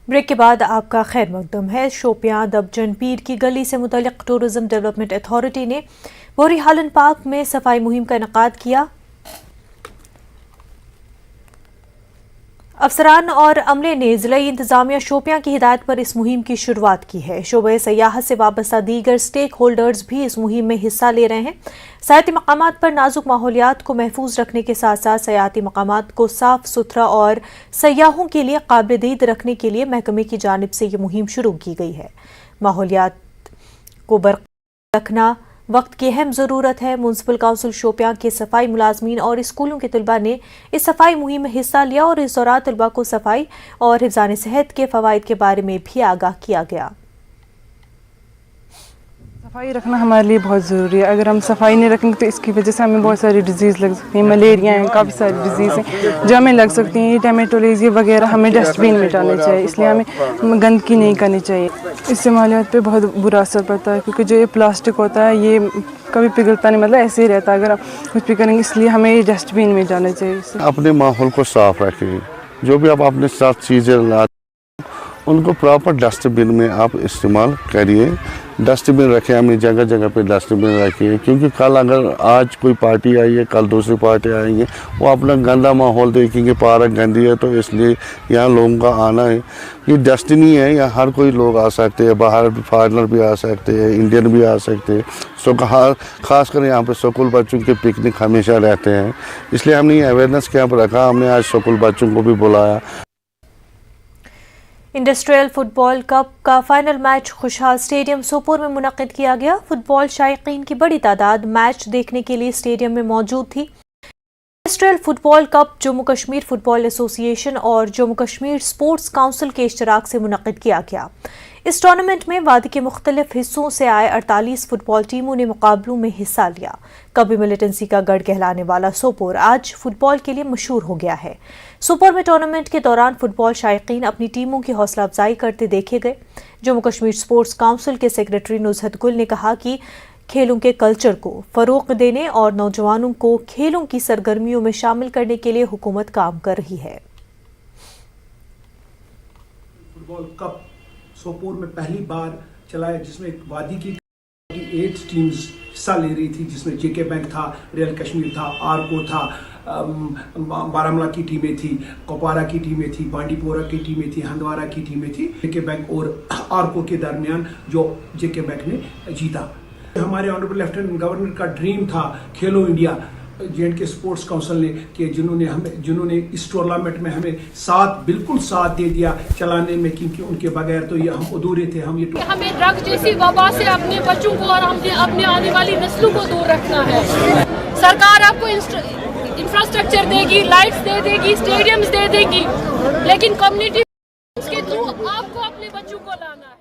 Break کے بعد آپ کا خیر مقدم ہے۔ شوپیاں دبجن پیر کی گلی سے متعلق ٹورزم ڈیولپمنٹ اتھارٹی نے بوری ہالن پارک میں صفائی مہم کا انعقاد کیا۔ افسران اور عملے نے ضلعی انتظامیہ شوپیاں کی ہدایت پر اس مہم کی شروعات کی ہے۔ شعبہ سیاحت سے وابستہ دیگر اسٹیک ہولڈرز بھی اس مہم میں حصہ لے رہے ہیں۔ سیاحتی مقامات پر نازک ماحولیات کو محفوظ رکھنے کے ساتھ ساتھ سیاحتی مقامات کو صاف ستھرا اور سیاحوں کے لیے قابل دید رکھنے کے لیے محکمے کی جانب سے یہ مہم شروع کی گئی ہے۔ ماحولیات کو برقرار رکھنا وقت کی اہم ضرورت ہے۔ میونسپل کونسل شوپیاں کے صفائی ملازمین اور اسکولوں کے طلباء نے اس صفائی مہم میں حصہ لیا اور اس دوران طلباء کو صفائی اور حفظان صحت کے فوائد کے بارے میں بھی آگاہ کیا گیا۔ صفائی رکھنا ہمارے لیے بہت ضروری ہے۔ اگر ہم صفائی نہیں رکھیں گے تو اس کی وجہ سے ہمیں بہت ساری ڈیزیز لگ سکتی ہیں، ملیریا ہیں، کافی ساری ڈیزیز ہیں جو ہمیں لگ سکتی ہیں۔ یہ ٹیمیٹولیزیا وغیرہ ہمیں ڈسٹ بین میں ڈالنا چاہیے، اس لیے ہمیں گندگی نہیں کرنی چاہیے۔ اس سے ماحولیات پہ بہت برا اثر پڑتا ہے کیونکہ جو یہ پلاسٹک ہوتا ہے یہ کبھی پگھلتا نہیں، مطلب ایسے ہی رہتا ہے۔ اگر ہم کچھ بھی کریں گے اس لیے ہمیں یہ ڈسٹ بین میں ڈالنا چاہیے۔ اپنے ماحول کو صاف رکھیں، جو بھی آپ اپنے ساتھ چیزیں لاتے ان کو پراپر ڈسٹ بن میں آپ استعمال کریے۔ ڈسٹ بن رکھیں، ہمیں جگہ جگہ پہ ڈسٹ بن رکھیے، کیونکہ کل اگر آج کوئی پارٹی آئی ہے کل دوسری پارٹی آئیں گے، وہ اپنا گندا ماحول دیکھیں گے، پارک گندی ہے تو اس لیے یہاں لوگوں کا آنا ہے۔ یہ ڈسٹنی ہے، یہاں ہر کوئی لوگ آ سکتے ہیں، باہر فارنر بھی آ سکتے ہیں، انڈین بھی آ سکتے ہیں۔ خاص کر یہاں پہ اسکول بچوں کے پکنک ہمیشہ رہتے ہیں، اس لیے ہم نے یہ اویئرنیس کیمپ رکھا۔ ہم نے آج اسکول بچوں کو بھی بلایا۔ انڈسٹریل فٹ بال کپ کا فائنل میچ خوشحال اسٹیڈیم سوپور میں منعقد کیا گیا۔ فٹ بال شائقین کی بڑی تعداد میچ دیکھنے کے لیے اسٹیڈیم میں موجود تھی۔ انڈسٹریل فٹ بال کپ جموں کشمیر فٹ بال ایسوسی ایشن اور جموں کشمیر اسپورٹس کونسل کے اشتراک سے منعقد کیا گیا۔ اس ٹورنامنٹ میں وادی کے مختلف حصوں سے آئے 48 فٹ بال ٹیموں نے مقابلوں میں حصہ لیا۔ کبھی ملیٹنسی کا گڑھ کہلانے والا سوپور آج فٹ بال کے لیے مشہور ہو گیا ہے۔ سوپور میں ٹورنامنٹ کے دوران فٹ بال شائقین اپنی ٹیموں کی حوصلہ افزائی کرتے دیکھے گئے۔ جموں کشمیر اسپورٹس کونسل کے سیکریٹری نزہت گل نے کہا کہ کھیلوں کے کلچر کو فروغ دینے اور نوجوانوں کو کھیلوں کی سرگرمیوں میں شامل کرنے کے لیے حکومت کام کر رہی ہے۔ فٹ بال کپ سوپور میں پہلی بار چلا ہے جس میں وادی کی 8 ٹیمز حصہ لے رہی تھی، جس میں جے کے بینک تھا، ریئل کشمیر تھا، آرکو تھا، بارامولہ کی ٹیمیں تھی، کپوارہ کی ٹیمیں تھی، بانڈی پورہ کی ٹیمیں تھی، ہندوارہ کی ٹیمیں تھی۔ جے کے بینک اور آرکو کے درمیان جو جے کے بینک نے جیتا۔ ہمارے آنریبل لیفٹیننٹ گورنر کا ڈریم تھا کھیلو انڈیا جے اینڈ کے اسپورٹس کونسل نے کہ جنہوں نے اس ٹورنامنٹ میں ہمیں بالکل ساتھ دے دیا چلانے میں، کیونکہ ان کے بغیر تو یہ ہم ادھورے تھے۔ ہمیں ڈرگ جیسی وبا سے اپنے بچوں کو اور اپنے آنے والی نسلوں کو دور رکھنا ہے۔ سرکار آپ کو انفراسٹرکچر دے گی، لائٹس دے دے گی، اسٹیڈیمز دے دے گی، لیکن کمیونٹی کے تھرو آپ کو اپنے بچوں کو لانا ہے۔